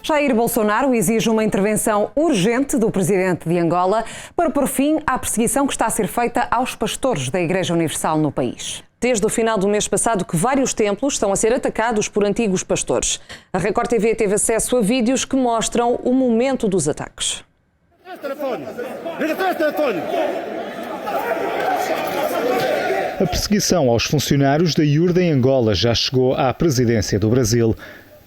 Jair Bolsonaro exige uma intervenção urgente do presidente de Angola para pôr fim à perseguição que está a ser feita aos pastores da Igreja Universal no país. Desde o final do mês passado que vários templos estão a ser atacados por antigos pastores. A Record TV teve acesso a vídeos que mostram o momento dos ataques. A perseguição aos funcionários da IURD em Angola já chegou à presidência do Brasil.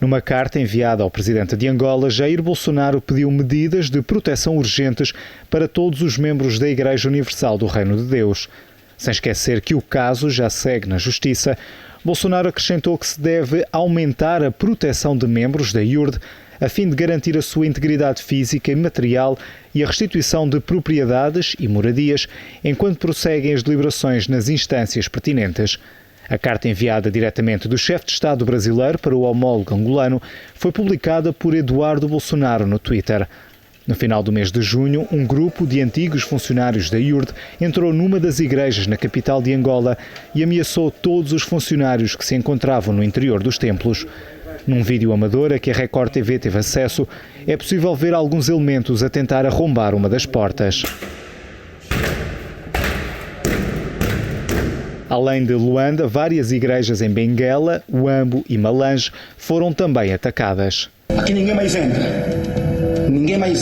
Numa carta enviada ao presidente de Angola, Jair Bolsonaro pediu medidas de proteção urgentes para todos os membros da Igreja Universal do Reino de Deus. Sem esquecer que o caso já segue na Justiça, Bolsonaro acrescentou que se deve aumentar a proteção de membros da IURD a fim de garantir a sua integridade física e material e a restituição de propriedades e moradias enquanto prosseguem as deliberações nas instâncias pertinentes. A carta enviada diretamente do chefe de Estado brasileiro para o homólogo angolano foi publicada por Eduardo Bolsonaro no Twitter. No final do mês de junho, um grupo de antigos funcionários da IURD entrou numa das igrejas na capital de Angola e ameaçou todos os funcionários que se encontravam no interior dos templos. Num vídeo amador a que a Record TV teve acesso, é possível ver alguns elementos a tentar arrombar uma das portas. Além de Luanda, várias igrejas em Benguela, Huambo e Malange foram também atacadas. Aqui ninguém mais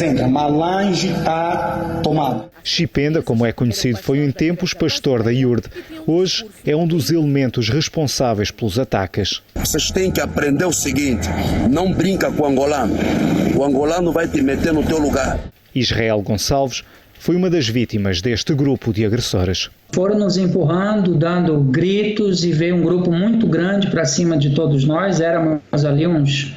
entra. Malange está tomado. Chipenda, como é conhecido, foi em tempos pastor da IURD. Hoje é um dos elementos responsáveis pelos ataques. Vocês têm que aprender o seguinte: não brinca com o angolano. O angolano vai te meter no teu lugar. Israel Gonçalves foi uma das vítimas deste grupo de agressores. Foram nos empurrando, dando gritos e veio um grupo muito grande para cima de todos nós. Éramos ali uns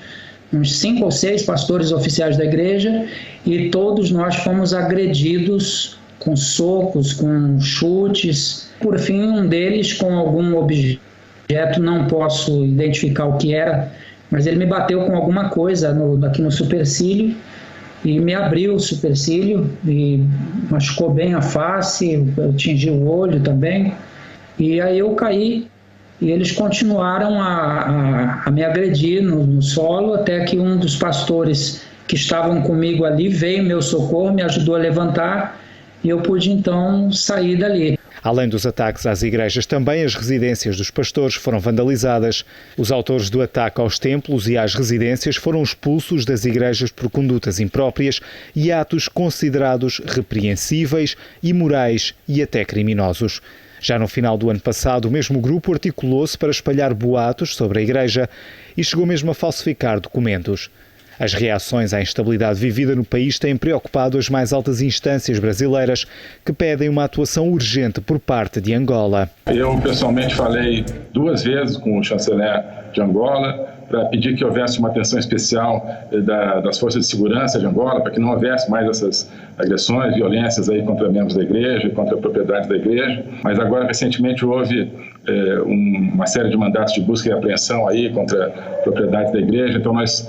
5 ou 6 pastores oficiais da igreja e todos nós fomos agredidos com socos, com chutes. Por fim, um deles com algum objeto, não posso identificar o que era, mas ele me bateu com alguma coisa aqui no supercílio e me abriu o supercílio e machucou bem a face, atingiu o olho também. E aí eu caí e eles continuaram a me agredir no solo até que um dos pastores que estavam comigo ali veio em meu socorro, me ajudou a levantar e eu pude então sair dali. Além dos ataques às igrejas, também as residências dos pastores foram vandalizadas. Os autores do ataque aos templos e às residências foram expulsos das igrejas por condutas impróprias e atos considerados repreensíveis, imorais e até criminosos. Já no final do ano passado, o mesmo grupo articulou-se para espalhar boatos sobre a igreja e chegou mesmo a falsificar documentos. As reações à instabilidade vivida no país têm preocupado as mais altas instâncias brasileiras, que pedem uma atuação urgente por parte de Angola. Eu pessoalmente falei 2 vezes com o chanceler de Angola para pedir que houvesse uma atenção especial das forças de segurança de Angola, para que não houvesse mais essas agressões, violências aí contra membros da igreja e contra a propriedade da igreja. Mas agora, recentemente, houve uma série de mandatos de busca e apreensão aí contra a propriedade da igreja, então nós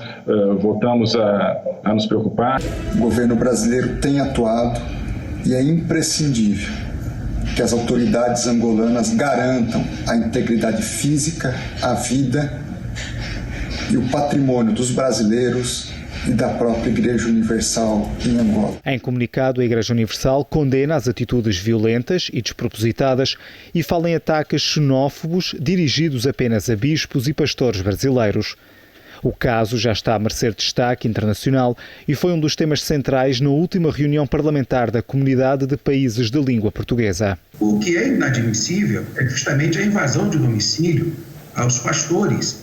voltamos a nos preocupar. O governo brasileiro tem atuado e é imprescindível que as autoridades angolanas garantam a integridade física, a vida e o patrimônio dos brasileiros e da própria Igreja Universal em Angola. Em comunicado, a Igreja Universal condena as atitudes violentas e despropositadas e fala em ataques xenófobos dirigidos apenas a bispos e pastores brasileiros. O caso já está a merecer destaque internacional e foi um dos temas centrais na última reunião parlamentar da Comunidade de Países de Língua Portuguesa. O que é inadmissível é justamente a invasão de domicílio aos pastores,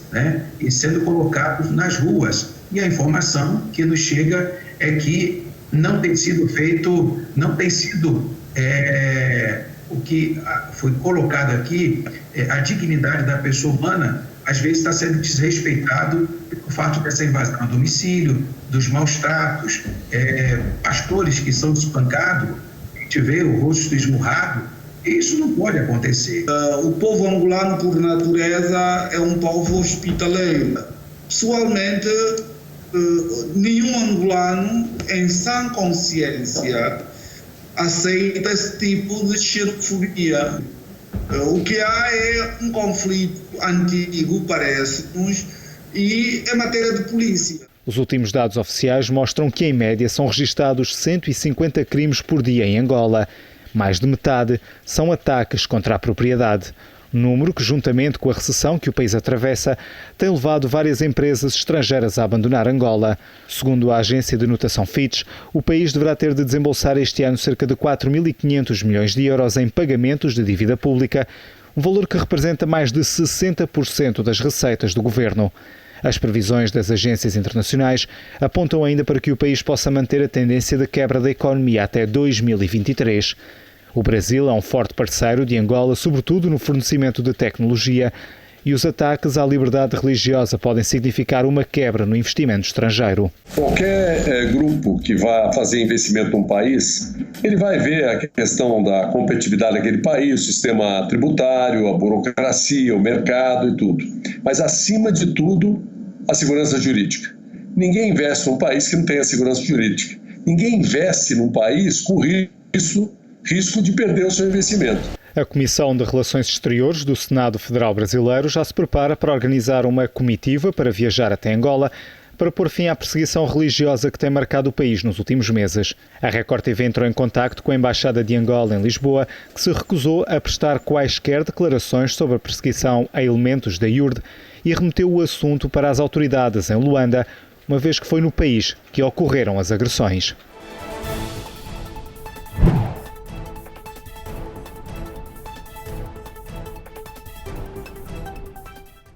e sendo colocados nas ruas. E a informação que nos chega é que não tem sido o que foi colocado aqui, a dignidade da pessoa humana, às vezes está sendo desrespeitado pelo fato dessa invasão a domicílio, dos maus tratos, pastores que são espancados, a gente vê o rosto esmurrado. Isso não pode acontecer. O povo angolano, por natureza, é um povo hospitaleiro. Pessoalmente, nenhum angolano, em sã consciência, aceita esse tipo de xenofobia. O que há é um conflito antigo, parece-nos, e é matéria de polícia. Os últimos dados oficiais mostram que, em média, são registados 150 crimes por dia em Angola. Mais de metade são ataques contra a propriedade. Número que, juntamente com a recessão que o país atravessa, tem levado várias empresas estrangeiras a abandonar Angola. Segundo a agência de notação Fitch, o país deverá ter de desembolsar este ano cerca de 4.500 milhões de euros em pagamentos de dívida pública, um valor que representa mais de 60% das receitas do governo. As previsões das agências internacionais apontam ainda para que o país possa manter a tendência de quebra da economia até 2023. O Brasil é um forte parceiro de Angola, sobretudo no fornecimento de tecnologia, e os ataques à liberdade religiosa podem significar uma quebra no investimento estrangeiro. Qualquer grupo que vá fazer investimento num país, ele vai ver a questão da competitividade daquele país, o sistema tributário, a burocracia, o mercado e tudo. Mas, acima de tudo, a segurança jurídica. Ninguém investe num país que não tenha segurança jurídica. Ninguém investe num país com risco de perder o seu investimento. A Comissão de Relações Exteriores do Senado Federal Brasileiro já se prepara para organizar uma comitiva para viajar até Angola para pôr fim à perseguição religiosa que tem marcado o país nos últimos meses. A Record TV entrou em contacto com a Embaixada de Angola em Lisboa, que se recusou a prestar quaisquer declarações sobre a perseguição a elementos da IURD e remeteu o assunto para as autoridades em Luanda, uma vez que foi no país que ocorreram as agressões.